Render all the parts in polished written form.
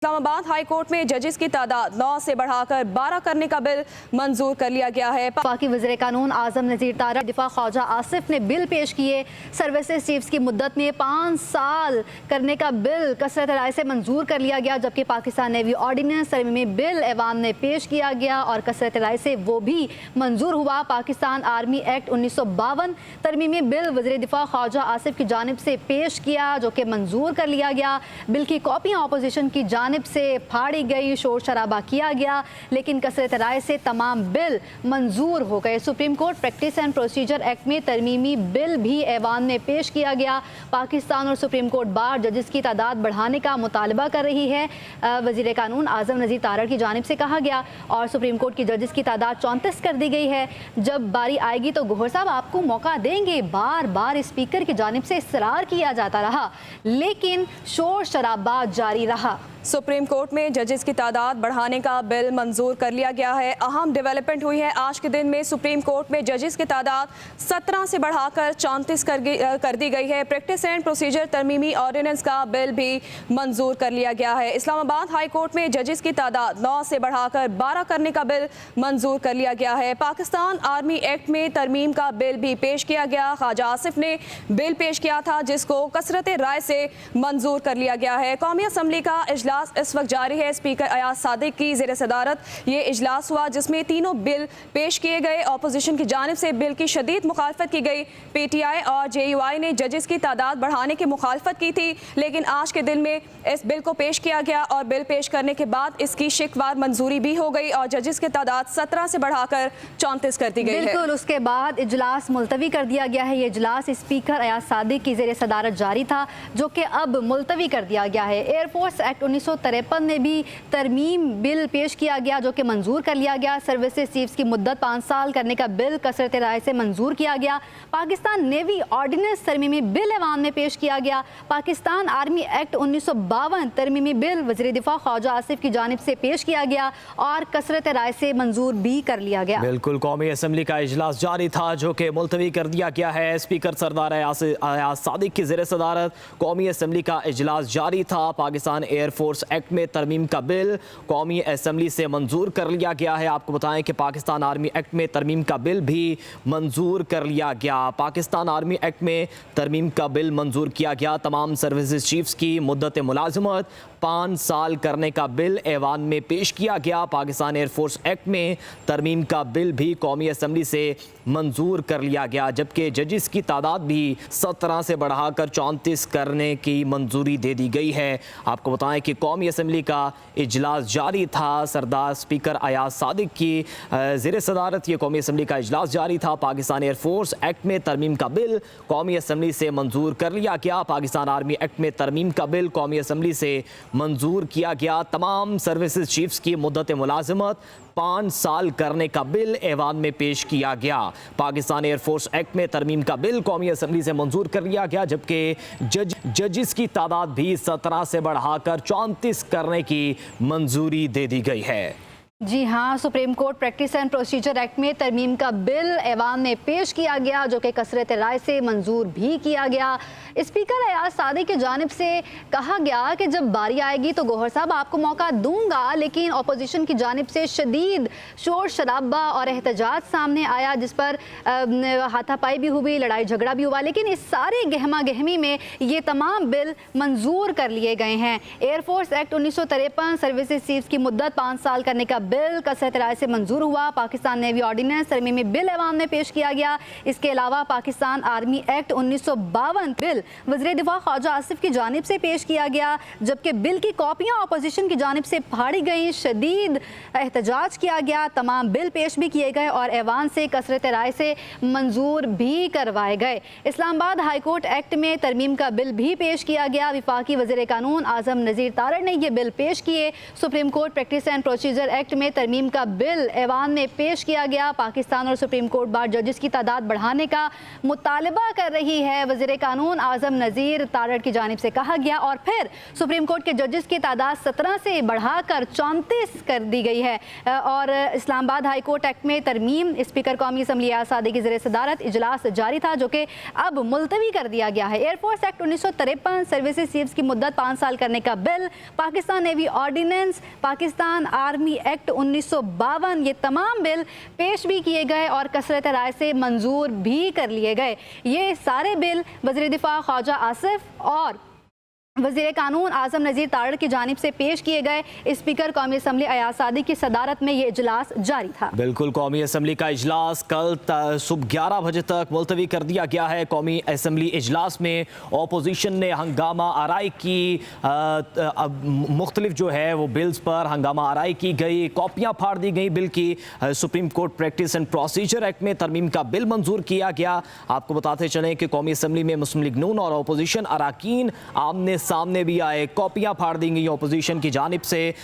Islamabad high court में जजेस की तादाद 9 से बढ़ाकर 12 करने का बिल मंजूर कर लिया गया है। पाकी वज़ीर कानून आज़म नज़ीर तारड़ दिफा ख्वाजा आसिफ ने बिल पेश किए। सर्विसेज चीफ्स की मुद्दत में 5 साल करने का बिल कसरत राय से मंजूर कर लिया गया, जबकि पाकिस्तान नेवी ऑर्डिनेंस तरमीमी बिल ऐवान में पेश किया गया और कसरत राय से वो भी मंजूर हुआ। पाकिस्तान आर्मी एक्ट 1952 तरमीमी बिल वज़ीर दिफा ख्वाजा आसिफ की जानिब से पेश किया, जो कि मंजूर कर लिया गया। बिल की कॉपियाँ अपोजिशन की जानिब से फाड़ी गई, शोर शराबा किया गया, लेकिन कसरत राय से तमाम बिल मंजूर हो गए। Supreme court practice and procedure act में तरमीमी बिल भी ऐवान में पेश किया गया। पाकिस्तान और सुप्रीम कोर्ट बार जजेस की तादाद बढ़ाने का मुतालबा कर रही है। वज़ीर कानून आज़म नज़ीर तारड़ की जानिब से कहा गया और सुप्रीम कोर्ट की जजेस की तादाद 34 कर दी गई है। जब बारी आएगी तो गौहर साहब आपको मौका देंगे। बार बार स्पीकर की जानिब से इसरार किया जाता रहा, लेकिन शोर शराबा जारी रहा। सुप्रीम कोर्ट में जजेस की तादाद बढ़ाने का बिल मंजूर कर लिया गया है। अहम डेवलपमेंट हुई है आज के दिन में। सुप्रीम कोर्ट में जजेस की तादाद 17 से बढ़ाकर 34 कर दी गई है। प्रैक्टिस एंड प्रोसीजर तरमीमी ऑर्डिनेंस का बिल भी मंजूर कर लिया गया है। इस्लामाबाद हाई कोर्ट में जजेस की तादाद 9 से बढ़ाकर 12 करने का बिल मंजूर कर लिया गया है। पाकिस्तान आर्मी एक्ट में तरमीम का बिल भी पेश किया गया। ख्वाजा आसिफ ने बिल पेश किया था, जिसको कसरत राय से मंजूर कर लिया गया है। कौमी असम्बली का इस वक्त जारी है। स्पीकर अयाज सादिक की ज़ेर सदारत ये इजलास हुआ, जिसमें तीनों बिल पेश किए गए। अपोजिशन की जानिब से बिल की शदीद मुखालफत की गई। PTI और JUI ने जजेस की तादाद बढ़ाने की मुखालफत की थी, लेकिन आज के दिन में इस बिल को पेश किया गया और बिल पेश करने के बाद इसकी शिकवार मंजूरी भी हो गई और जजेस की तादाद 17 से बढ़ाकर 34 कर दी गई है। बिल्कुल, उसके बाद इजलास मुलतवी कर दिया गया है। ये इजलास स्पीकर अयाज सादिक की ज़ेर सदारत जारी था, जो कि अब मुलतवी कर दिया गया है। एयरफोर्स एक्ट 1953 में भी तरमीम बिल पेश किया गया, जो कि मंजूर कर लिया गया। सर्विसेज चीफ्स की मुद्दत 5 साल करने का बिल कसरत राय से मंजूर किया गया। पाकिस्तान नेवी ऑर्डिनेंस तरमीमी बिल ऐवान में पेश किया गया। पाकिस्तान आर्मी एक्ट 1952 तरमीमी बिल वज़ीर दिफा ख्वाजा आसिफ की जानिब से पेश किया गया और कसरत राय से मंजूर भी कर लिया गया। बिल्कुल, कौमी असम्बली का इजलास जारी था, जो कि मुलतवी कर दिया गया है। स्पीकर सरदार अयाज सादिक की ज़ेर सदारत कौमी असम्बली का इजलास जारी था। पाकिस्तान एयरफोर्स एक्ट में तरमीम का बिल कौमी असम्बली से मंजूर कर लिया गया है। आपको बताएं कि पाकिस्तान आर्मी एक्ट में तरमीम का बिल भी मंजूर कर लिया गया। पाकिस्तान आर्मी एक्ट में तरमीम का बिल मंजूर किया गया। तमाम सर्विसेज चीफ्स की मुद्दत मुलाजमत 5 साल करने का बिल ऐवान में पेश किया गया। पाकिस्तान एयरफोर्स एक्ट में तरमीम का बिल भी कौमी असम्बली से मंजूर कर लिया गया, जबकि जजेस की तादाद भी 17 से बढ़ाकर 34 करने की मंजूरी दे दी गई है। आपको बताएं कि कौमी असम्बली का इजलास जारी था। सरदार स्पीकर अयाज सादिक की ज़ेर सदारत ये कौमी असम्बली का इजलास जारी था। पाकिस्तान एयरफोर्स एक्ट में तरमीम का बिल कौमी असम्बली से मंजूर कर लिया गया। पाकिस्तान आर्मी एक्ट में तरमीम का बिल कौमी असम्बली से मंजूर किया गया। तमाम सर्विसेज चीफ्स की मुद्दत मुलाजमत 5 साल करने का बिल ऐवान में पेश किया गया। पाकिस्तान एयरफोर्स एक्ट में तरमीम का बिल कौमी असम्बली से मंजूर कर लिया गया, जबकि जजेस की तादाद भी 17 से बढ़ाकर 34 करने की मंजूरी दे दी गई है। जी हाँ, supreme court practice and procedure act में तरमीम का बिल ऐवान में पेश किया गया, जो कि कसरत राय से मंजूर भी किया गया। स्पीकर अयाज सादिक की जानिब से कहा गया कि जब बारी आएगी तो गौहर साहब आपको मौका दूंगा, लेकिन अपोजिशन की जानिब से शदीद शोर शराबा और एहतजाज सामने आया, जिस पर हाथापाई भी हुई, लड़ाई झगड़ा भी हुआ, लेकिन इस सारे गहमा गहमी में ये तमाम बिल मंजूर कर लिए गए हैं। एयरफोर्स एक्ट 1953 सर्विसेज चीफ्स की मुद्दत 5 साल करने का बिल कसरत राय से मंजूर हुआ। पाकिस्तान नेवी ऑर्डिनेंस तरमीमी बिल ऐवान में पेश किया गया। इसके अलावा पाकिस्तान आर्मी एक्ट 1952 बिल वज़ीर दिफा ख्वाजा आसिफ की जानिब से पेश किया गया, जबकि बिल की कॉपियाँ अपोजिशन की जानिब से फाड़ी गई, शदीद एहतजाज किया गया। तमाम बिल पेश भी किए गए और ऐवान से कसरत राय से मंजूर भी करवाए गए। इस्लामाबाद हाई कोर्ट एक्ट में तरमीम का बिल भी पेश किया गया। विफाकी वज़ीर कानून आज़म नज़ीर तारड़ ने यह बिल पेश किए। Supreme court practice and procedure act में तरमीम का बिल ऐवान में पेश किया गया। पाकिस्तान और सुप्रीम कोर्ट बार जजेस की तादाद बढ़ाने का मुतालबा कर रही है। वज़ीर कानून आज़म नज़ीर तारड़ की जानिब से कहा गया और फिर सुप्रीम कोर्ट के जजेस की तादाद 17 से बढ़ाकर 34 कर दी गई है। और इस्लामाबाद हाई कोर्ट एक्ट में तरमीम, स्पीकर कौमी असम्बली अयाज सादिक की ज़ेर सदारत इजलास जारी था जो कि अब मुलतवी कर दिया गया है। एयरफोर्स एक्ट 1953, सर्विसेज चीफ्स की मुद्दत 5 साल करने का bill, Pakistan navy ordinance, Pakistan army act 1952, ये तमाम बिल पेश भी किए गए और कसरत राय से मंजूर भी कर लिए गए। ये सारे बिल वज़ीर दिफा ख्वाजा आसिफ और वज़ीर कानून आज़म नज़ीर तारड़ की जानिब से पेश किए गए। स्पीकर कौमी असम्बली अयाज सादिक की सदारत में ये इजलास जारी था। बिल्कुल, कौमी असम्बली का इजलास कल सुबह 11 बजे तक मुलतवी कर दिया गया है। कौमी असम्बली इजलास में अपोजिशन ने हंगामा आराई की, मुख्तलिफ जो है वो बिल्स पर हंगामा आराई की गई, कॉपियाँ फाड़ दी गई बिल की। Supreme court practice and procedure act में तरमीम का बिल मंजूर किया गया। आपको बताते चलें कि कौमी असम्बली में मुस्लिम लीग नून और अपोजिशन अराकीन आमने सामने भी आए, कॉपियां फाड़ दी गई अपोजिशन की जानिब से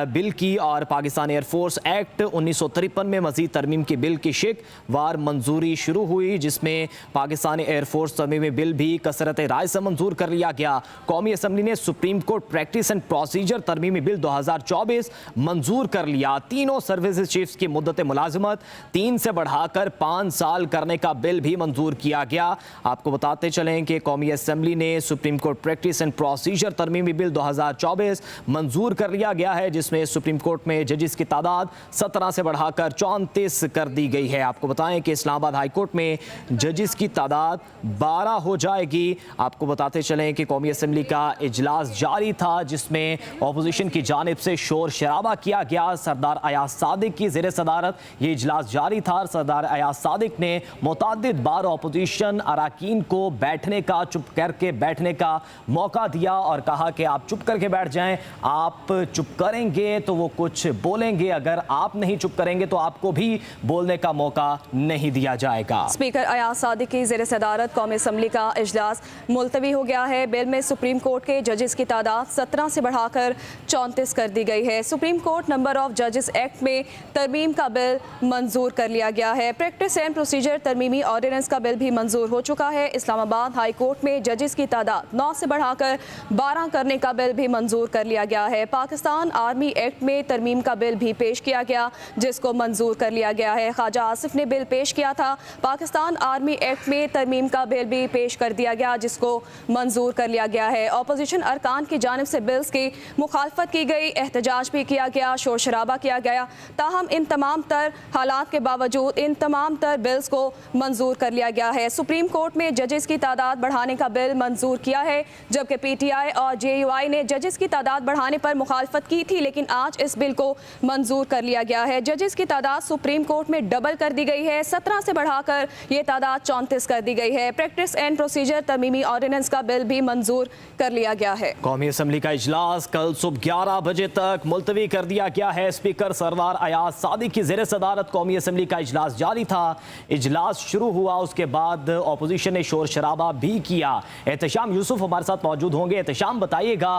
बिल की। और पाकिस्तान एयरफोर्स एक्ट 1953 में मजीद तरमीम की बिल की शिक वार मंजूरी शुरू हुई, जिसमें पाकिस्तान एयरफोर्स तरमीमी बिल भी कसरत राय से मंजूर कर लिया गया। कौमी असम्बली ने supreme court practice and procedure तरमीमी बिल 2024 मंजूर कर लिया। तीनों सर्विसेज चीफ्स की मुद्दत मुलाजमत 3 से बढ़ाकर 5 साल करने का बिल भी मंजूर किया गया। आपको बताते चलें कि कौमी असम्बली ने supreme court practice and procedure तरमीमी बिल 2024 मंजूर कर लिया गया है, जिसमें सुप्रीम कोर्ट में जजेस की तादाद 17 से बढ़ाकर 34 कर दी गई है। आपको बताएं कि इस्लामाबाद हाई कोर्ट में जजेस की तादाद 12 हो जाएगी। आपको बताते चलें कि कौमी असम्बली का इजलास जारी था, जिसमें अपोजिशन की जानिब से शोर शराबा किया गया। सरदार अयाज सादिक की ज़ेर सदारत ये इजलास जारी था। सरदार अयाज सादिक ने मुतअद्दिद बार अपोजिशन अराकीन को बैठने का, चुप करके बैठने का मौका दिया और कहा कि आप चुप करके बैठ जाएं, आप चुप करेंगे तो वो कुछ बोलेंगे, अगर आप नहीं चुप करेंगे तो आपको भी बोलने का मौका नहीं दिया जाएगा। स्पीकर अयाज सादिक की ज़ेर सदारत कौमी असम्बली का इजलास मुलतवी हो गया है। बिल में सुप्रीम कोर्ट के जजेस की तादाद 17 से बढ़ाकर 34 कर दी गई है। सुप्रीम कोर्ट नंबर ऑफ जजेस एक्ट में तरमीम का बिल मंजूर कर लिया गया है। प्रैक्टिस एंड प्रोसीजर तरमीमी ऑर्डिनेंस का बिल भी मंजूर हो चुका है। इस्लामाबाद हाई कोर्ट में जजेस की तादाद 9 से बढ़ाकर 12 करने का बिल भी मंजूर कर लिया गया है। पाकिस्तान आर्मी एक्ट में तरमीम का बिल भी पेश किया गया, जिसको मंजूर कर लिया गया है। ख्वाजा आसिफ ने बिल पेश किया था। पाकिस्तान आर्मी एक्ट में तरमीम का बिल भी पेश कर दिया गया, जिसको मंजूर कर लिया गया है। अपोजिशन अरकान की जानिब से बिल्स की मुखालफत की गई, एहतजाज भी किया गया, शोर शराबा किया गया। ताहम इन तमाम तर हालात के बावजूद इन तमाम तर बिल्स को मंजूर कर लिया गया है। सुप्रीम कोर्ट में जजेस की तादाद बढ़ाने का बिल मंजूर किया है, जबकि PTI और JUI ने जजेस की तादाद बढ़ाने पर मुखालफत की थी, लेकिन आज इस बिल को मंजूर कर लिया गया है। जजेस की तादाद सुप्रीम कोर्ट में डबल कर दी गई है, 17 से बढ़ाकर ये तादाद 34 कर दी गई है। प्रैक्टिस एंड प्रोसीजर तरमीमी ऑर्डिनेंस का बिल भी मंजूर कर लिया गया है। कौमी असम्बली का इजलास कल सुबह 11 बजे तक मुलतवी कर दिया गया है। स्पीकर सरदार अयाज सादिक की ज़ेर सदारत कौमी असम्बली का इजलास जारी था। इजलास शुरू हुआ, उसके बाद अपोजिशन ने शोर शराबा भी किया। एहतशाम यूसुफ हमारे साथ मौजूद होंगे। एहतशाम, बताइएगा,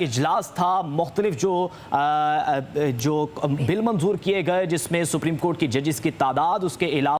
इजलास था, मुख्तलिफ जो बिल मंजूर किए गए, जिसमें सुप्रीम कोर्ट की जजेस की तादाद, उसके अलावा